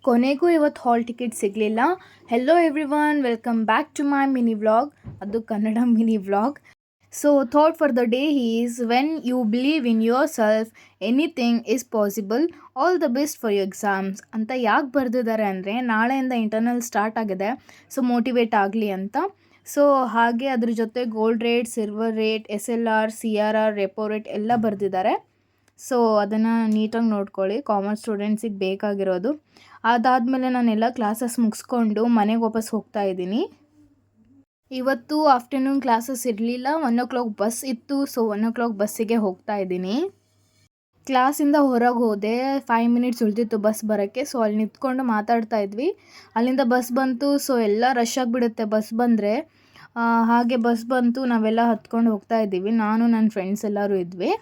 ಕೊನೆಗೂ ಇವತ್ತು hall ticket ಸಿಗಲಿಲ್ಲ. Hello everyone, welcome back to my mini vlog. ಅದು Kannada mini vlog. So thought for the day is when you believe in yourself anything is possible. All the best for your exams ಅಂತ ಯಾಕೆ ಬರೆದಿದ್ದಾರೆ ಅಂದರೆ, ನಾಳೆಯಿಂದ internal start ಆಗಿದೆ, so motivate ಆಗಲಿ ಅಂತ. So ಹಾಗೆ ಅದ್ರ ಜೊತೆ gold rate, silver rate, SLR, CRR, repo rate ಎಲ್ಲ ಬರೆದಿದ್ದಾರೆ. ಸೊ ಅದನ್ನು ನೀಟಾಗಿ ನೋಡ್ಕೊಳ್ಳಿ, ಕಾಮರ್ಸ್ ಸ್ಟೂಡೆಂಟ್ಸಿಗೆ ಬೇಕಾಗಿರೋದು. ಅದಾದಮೇಲೆ ನಾನೆಲ್ಲ ಕ್ಲಾಸಸ್ ಮುಗಿಸ್ಕೊಂಡು ಮನೆಗೆ ವಾಪಸ್ ಹೋಗ್ತಾ ಇದ್ದೀನಿ. ಇವತ್ತು ಆಫ್ಟರ್ನೂನ್ ಕ್ಲಾಸಸ್ ಇರಲಿಲ್ಲ, 1 o'clock ಬಸ್ ಇತ್ತು. ಸೊ 1 o'clock ಬಸ್ಸಿಗೆ ಹೋಗ್ತಾ ಇದ್ದೀನಿ. ಕ್ಲಾಸಿಂದ ಹೊರಗೆ ಹೋದೆ, 5 minutes ಉಳಿದಿತ್ತು ಬಸ್ ಬರೋಕ್ಕೆ. ಸೊ ಅಲ್ಲಿ ನಿಂತ್ಕೊಂಡು ಮಾತಾಡ್ತಾ ಇದ್ವಿ. ಅಲ್ಲಿಂದ ಬಸ್ ಬಂತು. ಸೊ ಎಲ್ಲ ರಶ್ ಆಗಿಬಿಡುತ್ತೆ ಬಸ್ ಬಂದರೆ. ಹಾಗೆ ಬಸ್ ಬಂತು, ನಾವೆಲ್ಲ ಹತ್ಕೊಂಡು ಹೋಗ್ತಾ ಇದ್ದೀವಿ. ನಾನು ನನ್ನ ಫ್ರೆಂಡ್ಸ್ ಎಲ್ಲರೂ ಇದ್ವಿ.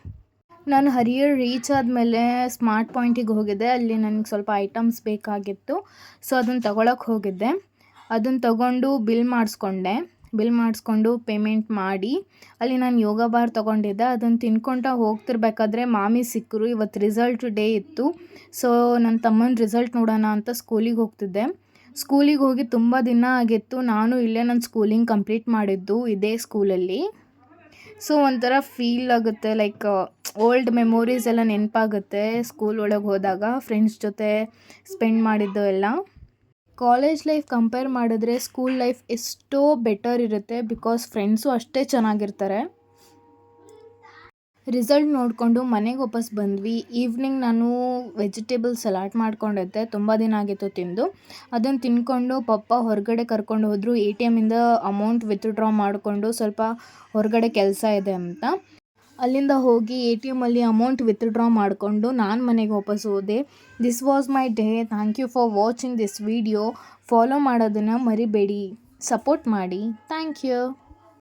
ನಾನು ಹರಿಹರ್ ರೀಚ್ ಆದಮೇಲೆ ಸ್ಮಾರ್ಟ್ ಪಾಯಿಂಟಿಗೆ ಹೋಗಿದ್ದೆ. ಅಲ್ಲಿ ನನಗೆ ಸ್ವಲ್ಪ ಐಟಮ್ಸ್ ಬೇಕಾಗಿತ್ತು. ಸೊ ಅದನ್ನು ತಗೊಳಕ್ಕೆ ಹೋಗಿದ್ದೆ. ಅದನ್ನು ತಗೊಂಡು ಬಿಲ್ ಮಾಡಿಸ್ಕೊಂಡು ಪೇಮೆಂಟ್ ಮಾಡಿ ಅಲ್ಲಿ ನಾನು ಯೋಗ ಬಾರ್ ತೊಗೊಂಡಿದ್ದೆ. ಅದನ್ನು ತಿನ್ಕೊಳ್ತಾ ಹೋಗ್ತಿರ್ಬೇಕಾದ್ರೆ ಮಾಮಿ ಸಿಕ್ಕರು. ಇವತ್ತು ರಿಸಲ್ಟ್ ಡೇ ಇತ್ತು. ಸೊ ನನ್ನ ತಮ್ಮನ ರಿಸಲ್ಟ್ ನೋಡೋಣ ಅಂತ ಸ್ಕೂಲಿಗೆ ಹೋಗ್ತಿದ್ದೆ. ಸ್ಕೂಲಿಗೆ ಹೋಗಿ ತುಂಬ ದಿನ ಆಗಿತ್ತು. ನಾನು ಇಲ್ಲೇ ನನ್ನ ಸ್ಕೂಲಿಂಗ್ ಕಂಪ್ಲೀಟ್ ಮಾಡಿದ್ದು ಇದೇ ಸ್ಕೂಲಲ್ಲಿ. ಸೊ ಒಂಥರ ಫೀಲ್ ಆಗುತ್ತೆ, ಲೈಕ್ ಓಲ್ಡ್ ಮೆಮೊರೀಸ್ ಎಲ್ಲ ನೆನಪಾಗುತ್ತೆ ಸ್ಕೂಲ್ ಒಳಗೆ ಹೋದಾಗ, ಫ್ರೆಂಡ್ಸ್ ಜೊತೆ ಸ್ಪೆಂಡ್ ಮಾಡಿದ್ದು ಎಲ್ಲ. ಕಾಲೇಜ್ ಲೈಫ್ ಕಂಪೇರ್ ಮಾಡಿದ್ರೆ ಸ್ಕೂಲ್ ಲೈಫ್ ಎಷ್ಟೋ ಬೆಟರ್ ಇರುತ್ತೆ, ಬಿಕಾಸ್ ಫ್ರೆಂಡ್ಸು ಅಷ್ಟೇ ಚೆನ್ನಾಗಿರ್ತಾರೆ. ರಿಸಲ್ಟ್ ನೋಡಿಕೊಂಡು ಮನೆಗೆ ವಾಪಸ್ ಬಂದ್ವಿ. ಈವ್ನಿಂಗ್ ನಾನು ವೆಜಿಟೇಬಲ್ ಸಲಾಡ್ ಮಾಡ್ಕೊಂಡಿದ್ದೆ, ತುಂಬ ದಿನ ಆಗಿತ್ತು ತಿಂದು. ಅದನ್ನು ತಿನ್ಕೊಂಡು ಪಪ್ಪ ಹೊರಗಡೆ ಕರ್ಕೊಂಡು ಹೋದರು. ATM ಇಂದ ಅಮೌಂಟ್ ವಿತ್ಡ್ರಾ ಮಾಡಿಕೊಂಡು, ಸ್ವಲ್ಪ ಹೊರಗಡೆ ಕೆಲಸ ಇದೆ ಅಂತ. ಅಲ್ಲಿಂದ ಹೋಗಿ ATM ಅಲ್ಲಿ ಅಮೌಂಟ್ ವಿತ್ಡ್ರಾ ಮಾಡಿಕೊಂಡು ನಾನು ಮನೆಗೆ ವಾಪಸ್ ಹೋದೆ. This was my day. Thank you for watching this video. Follow ಮಾಡೋದನ್ನು ಮರಿಬೇಡಿ, ಸಪೋರ್ಟ್ ಮಾಡಿ. Thank you.